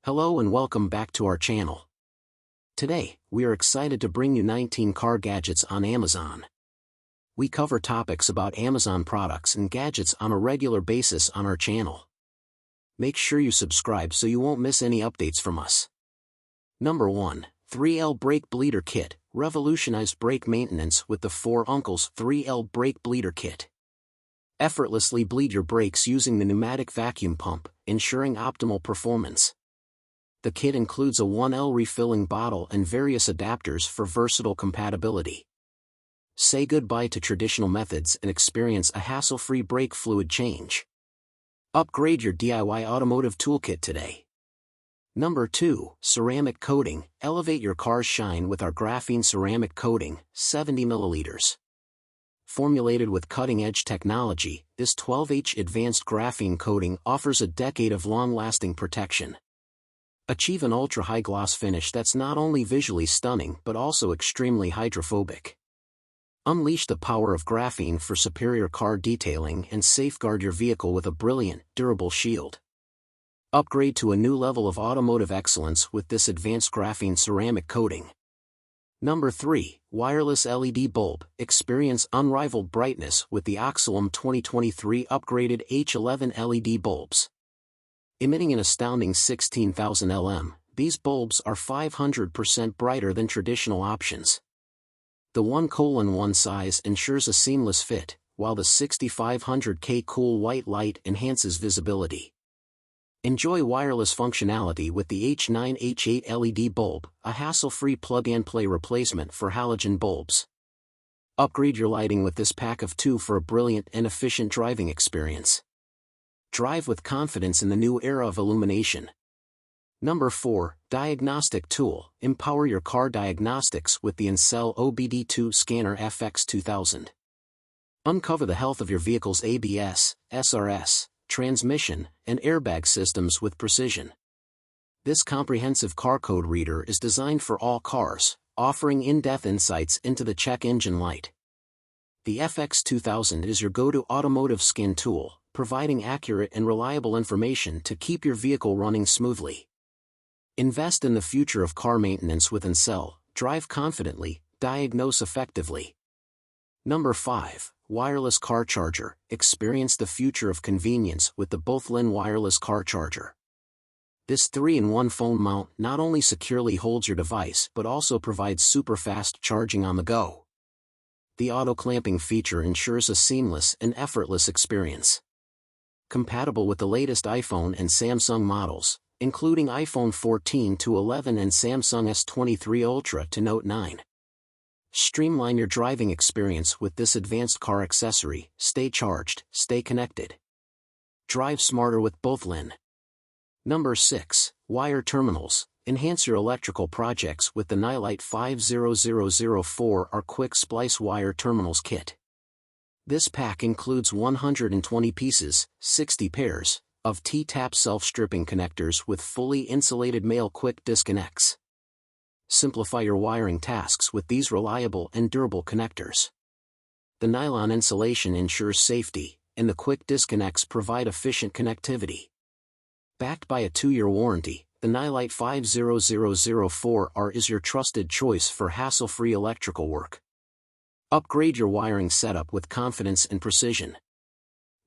Hello and welcome back to our channel. Today, we are excited to bring you 19 car gadgets on Amazon. We cover topics about Amazon products and gadgets on a regular basis on our channel. Make sure you subscribe so you won't miss any updates from us. Number 1. 3L Brake Bleeder Kit. Revolutionized brake maintenance with the 4 Uncles 3L Brake Bleeder Kit. Effortlessly bleed your brakes using the pneumatic vacuum pump, ensuring optimal performance. The kit includes a 1L refilling bottle and various adapters for versatile compatibility. Say goodbye to traditional methods and experience a hassle-free brake fluid change. Upgrade your DIY automotive toolkit today. Number 2. Ceramic Coating. Elevate your car's shine with our graphene ceramic coating, 70 ml. Formulated with cutting-edge technology, this 12H advanced graphene coating offers a decade of long-lasting protection. Achieve an ultra-high gloss finish that's not only visually stunning but also extremely hydrophobic. Unleash the power of graphene for superior car detailing and safeguard your vehicle with a brilliant, durable shield. Upgrade to a new level of automotive excellence with this advanced graphene ceramic coating. Number 3. Wireless LED Bulb. Experience unrivaled brightness with the Oxylum 2023 upgraded H11 LED bulbs. Emitting an astounding 16,000 lm, these bulbs are 500% brighter than traditional options. The 1:1 size ensures a seamless fit, while the 6500K cool white light enhances visibility. Enjoy wireless functionality with the H9H8 LED bulb, a hassle-free plug-and-play replacement for halogen bulbs. Upgrade your lighting with this pack of 2 for a brilliant and efficient driving experience. Drive with confidence in the new era of illumination. Number 4. Diagnostic Tool. Empower your car diagnostics with the Incel OBD2 Scanner FX2000. Uncover the health of your vehicle's ABS, SRS, transmission, and airbag systems with precision. This comprehensive car code reader is designed for all cars, offering in-depth insights into the check engine light. The FX2000 is your go-to automotive scan tool, providing accurate and reliable information to keep your vehicle running smoothly. Invest in the future of car maintenance with Incel. Drive confidently, diagnose effectively. Number 5. Wireless Car Charger. Experience the future of convenience with the Bothlin Wireless Car Charger. This 3-in-1 phone mount not only securely holds your device but also provides super-fast charging on the go. The auto-clamping feature ensures a seamless and effortless experience. Compatible with the latest iPhone and Samsung models, including iPhone 14 to 11 and Samsung S23 Ultra to Note 9. Streamline your driving experience with this advanced car accessory. Stay charged, stay connected. Drive smarter with Bothlin. Number 6. Wire Terminals. Enhance your electrical projects with the Nylite 50004 or Quick Splice Wire Terminals Kit. This pack includes 120 pieces, 60 pairs, of T-tap self-stripping connectors with fully insulated male quick disconnects. Simplify your wiring tasks with these reliable and durable connectors. The nylon insulation ensures safety, and the quick disconnects provide efficient connectivity. Backed by a 2-year warranty, the Nylite 50004R is your trusted choice for hassle-free electrical work. Upgrade your wiring setup with confidence and precision.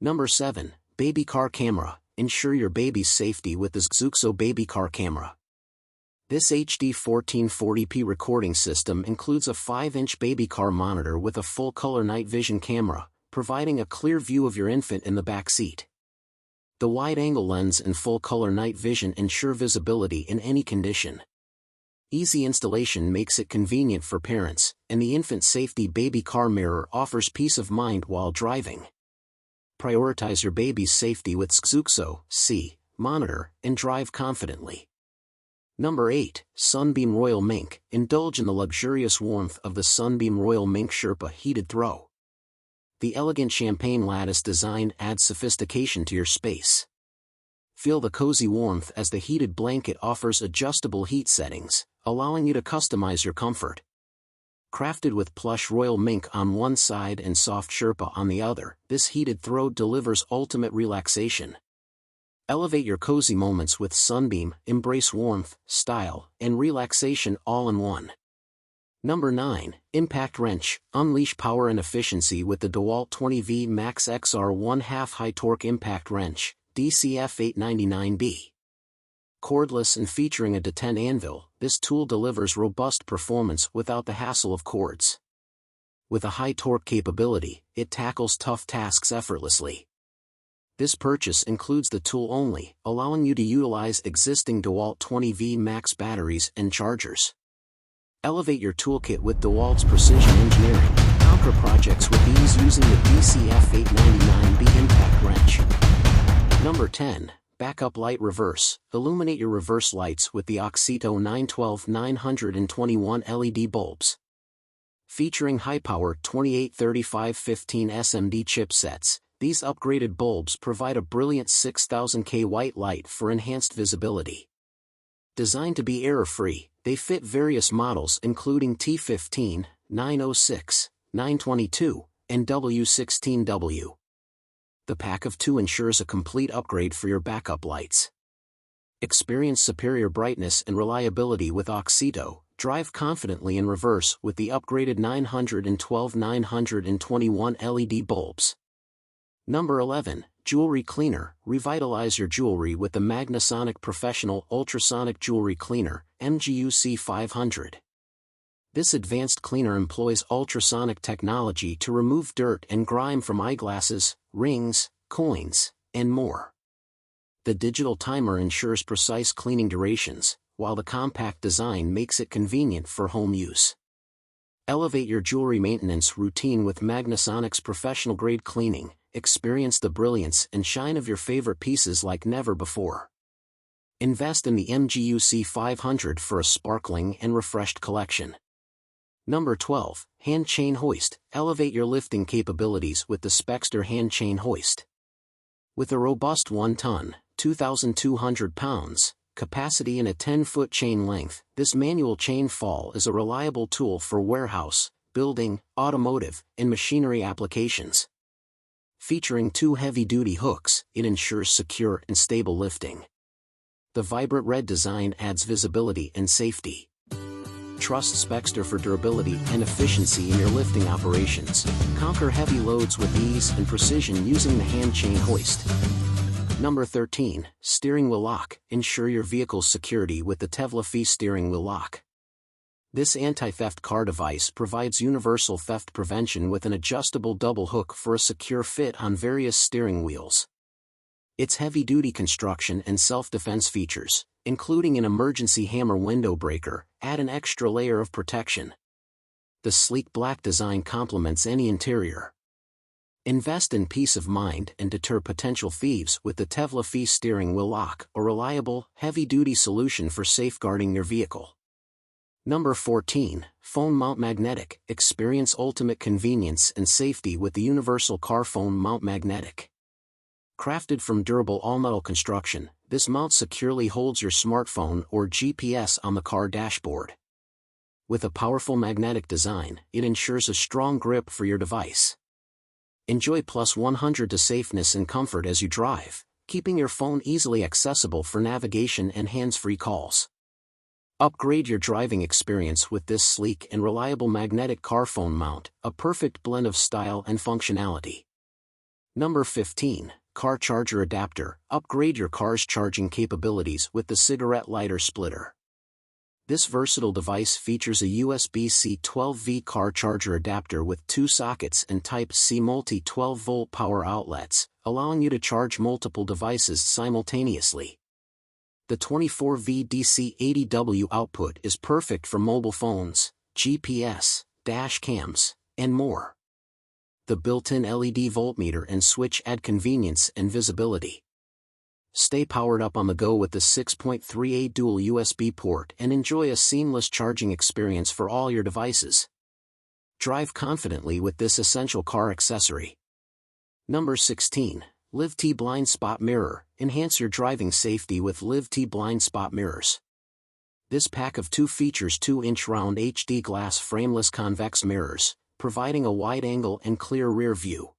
Number 7. Baby Car Camera. Ensure your baby's safety with the Xuxo Baby Car Camera. This HD 1440p recording system includes a 5-inch baby car monitor with a full-color night vision camera, providing a clear view of your infant in the back seat. The wide-angle lens and full-color night vision ensure visibility in any condition. Easy installation makes it convenient for parents, and the infant safety baby car mirror offers peace of mind while driving. Prioritize your baby's safety with Xuxo monitor and drive confidently. Number 8. Sunbeam Royal Mink. Indulge in the luxurious warmth of the Sunbeam Royal Mink Sherpa Heated Throw. The elegant champagne lattice design adds sophistication to your space. Feel the cozy warmth as the heated blanket offers adjustable heat settings, allowing you to customize your comfort. Crafted with plush royal mink on one side and soft Sherpa on the other, this heated throw delivers ultimate relaxation. Elevate your cozy moments with Sunbeam, embrace warmth, style, and relaxation all in one. Number 9. Impact Wrench. Unleash power and efficiency with the DeWalt 20V Max XR 1/2 High Torque Impact Wrench, DCF 899B. Cordless and featuring a detent anvil, this tool delivers robust performance without the hassle of cords. With a high torque capability, it tackles tough tasks effortlessly. This purchase includes the tool only, allowing you to utilize existing DeWalt 20V Max batteries and chargers. Elevate your toolkit with DeWalt's precision engineering. Conquer projects with ease using the DCF 899B Impact Wrench. Number 10. Backup Light Reverse. Illuminate your reverse lights with the Oxito 912-921 LED bulbs. Featuring high-power 283515 SMD chipsets, these upgraded bulbs provide a brilliant 6000K white light for enhanced visibility. Designed to be error-free, they fit various models including T15, 906, 922, and W16W. The pack of 2 ensures a complete upgrade for your backup lights. Experience superior brightness and reliability with Oxito. Drive confidently in reverse with the upgraded 912-921 LED bulbs. Number 11. Jewelry Cleaner. Revitalize your jewelry with the Magnasonic Professional Ultrasonic Jewelry Cleaner, MGUC 500. This advanced cleaner employs ultrasonic technology to remove dirt and grime from eyeglasses, rings, coins, and more. The digital timer ensures precise cleaning durations, while the compact design makes it convenient for home use. Elevate your jewelry maintenance routine with Magnasonic's professional-grade cleaning. Experience the brilliance and shine of your favorite pieces like never before. Invest in the MGUC 500 for a sparkling and refreshed collection. Number 12. Hand Chain Hoist. Elevate your lifting capabilities with the Spexter Hand Chain Hoist. With a robust 1-ton, 2,200 pounds, capacity and a 10-foot chain length, this manual chain fall is a reliable tool for warehouse, building, automotive, and machinery applications. Featuring 2 heavy-duty hooks, it ensures secure and stable lifting. The vibrant red design adds visibility and safety. Trust Spexter for durability and efficiency in your lifting operations. Conquer heavy loads with ease and precision using the Hand Chain Hoist. Number 13. Steering Wheel Lock. Ensure your vehicle's security with the LivTee Steering Wheel Lock. This anti-theft car device provides universal theft prevention with an adjustable double hook for a secure fit on various steering wheels. Its heavy-duty construction and self-defense features, including an emergency hammer window breaker, add an extra layer of protection. The sleek black design complements any interior. Invest in peace of mind and deter potential thieves with the LivTee Steering Wheel Lock, a reliable, heavy-duty solution for safeguarding your vehicle. Number 14. Phone Mount Magnetic. Experience ultimate convenience and safety with the Universal Car Phone Mount Magnetic. Crafted from durable all-metal construction, this mount securely holds your smartphone or GPS on the car dashboard. With a powerful magnetic design, it ensures a strong grip for your device. Enjoy plus 100 to safeness and comfort as you drive, keeping your phone easily accessible for navigation and hands-free calls. Upgrade your driving experience with this sleek and reliable magnetic car phone mount, a perfect blend of style and functionality. Number 15. Car Charger Adapter. Upgrade your car's charging capabilities with the Cigarette Lighter Splitter. This versatile device features a USB-C 12V car charger adapter with 2 sockets and Type-C multi 12-volt power outlets, allowing you to charge multiple devices simultaneously. The 24V DC 80W output is perfect for mobile phones, GPS, dash cams, and more. The built-in LED voltmeter and switch add convenience and visibility. Stay powered up on the go with the 6.38 dual USB port and enjoy a seamless charging experience for all your devices. Drive confidently with this essential car accessory. Number 16. LivTee Blind Spot Mirror. Enhance your driving safety with LivTee Blind Spot Mirrors. This pack of 2 features 2-inch round HD glass frameless convex mirrors, providing a wide angle and clear rear view.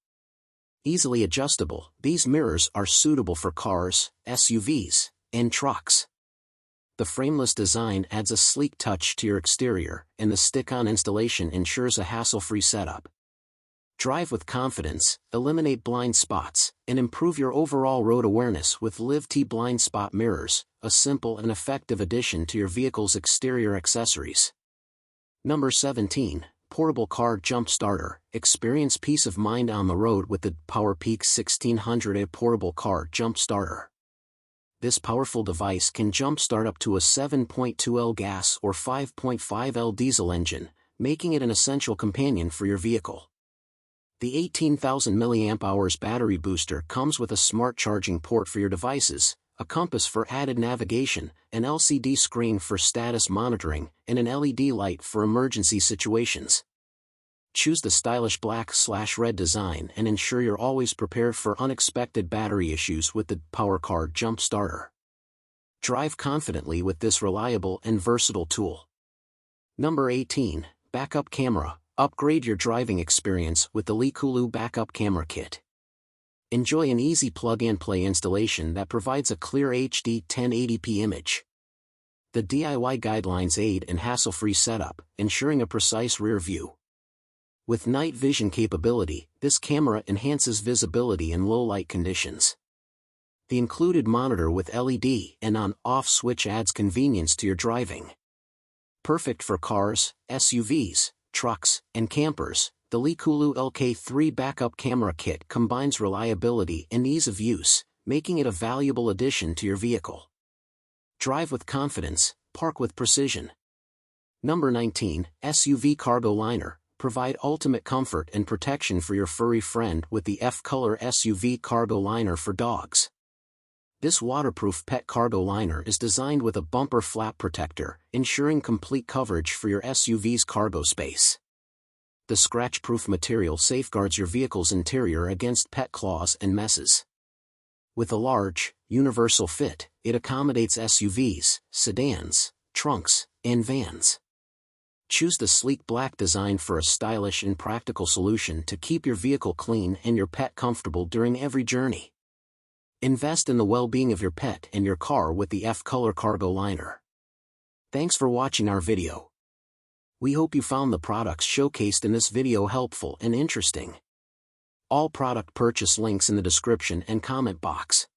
Easily adjustable, these mirrors are suitable for cars, SUVs, and trucks. The frameless design adds a sleek touch to your exterior, and the stick-on installation ensures a hassle-free setup. Drive with confidence, eliminate blind spots, and improve your overall road awareness with LivTee blind spot mirrors, a simple and effective addition to your vehicle's exterior accessories. Number 17. Portable Car Jump Starter. Experience peace of mind on the road with the PowerPeak 1600A Portable Car Jump Starter. This powerful device can jumpstart up to a 7.2L gas or 5.5L diesel engine, making it an essential companion for your vehicle. The 18,000 mAh battery booster comes with a smart charging port for your devices, a compass for added navigation, an LCD screen for status monitoring, and an LED light for emergency situations. Choose the stylish black/red design and ensure you're always prepared for unexpected battery issues with the PowerCar Jump Starter. Drive confidently with this reliable and versatile tool. Number 18. Backup Camera. Upgrade your driving experience with the LivTee Backup Camera Kit. Enjoy an easy plug-and-play installation that provides a clear HD 1080p image. The DIY guidelines aid in hassle-free setup, ensuring a precise rear view. With night vision capability, this camera enhances visibility in low-light conditions. The included monitor with LED and on-off switch adds convenience to your driving. Perfect for cars, SUVs, trucks, and campers, the LivTee LK3 Backup Camera Kit combines reliability and ease of use, making it a valuable addition to your vehicle. Drive with confidence, park with precision. Number 19. SUV Cargo Liner. Provide ultimate comfort and protection for your furry friend with the F-Color SUV Cargo Liner for dogs. This waterproof pet cargo liner is designed with a bumper flap protector, ensuring complete coverage for your SUV's cargo space. The scratch-proof material safeguards your vehicle's interior against pet claws and messes. With a large, universal fit, it accommodates SUVs, sedans, trunks, and vans. Choose the sleek black design for a stylish and practical solution to keep your vehicle clean and your pet comfortable during every journey. Invest in the well-being of your pet and your car with the F-Color Cargo Liner. Thanks for watching our video. We hope you found the products showcased in this video helpful and interesting. All product purchase links in the description and comment box.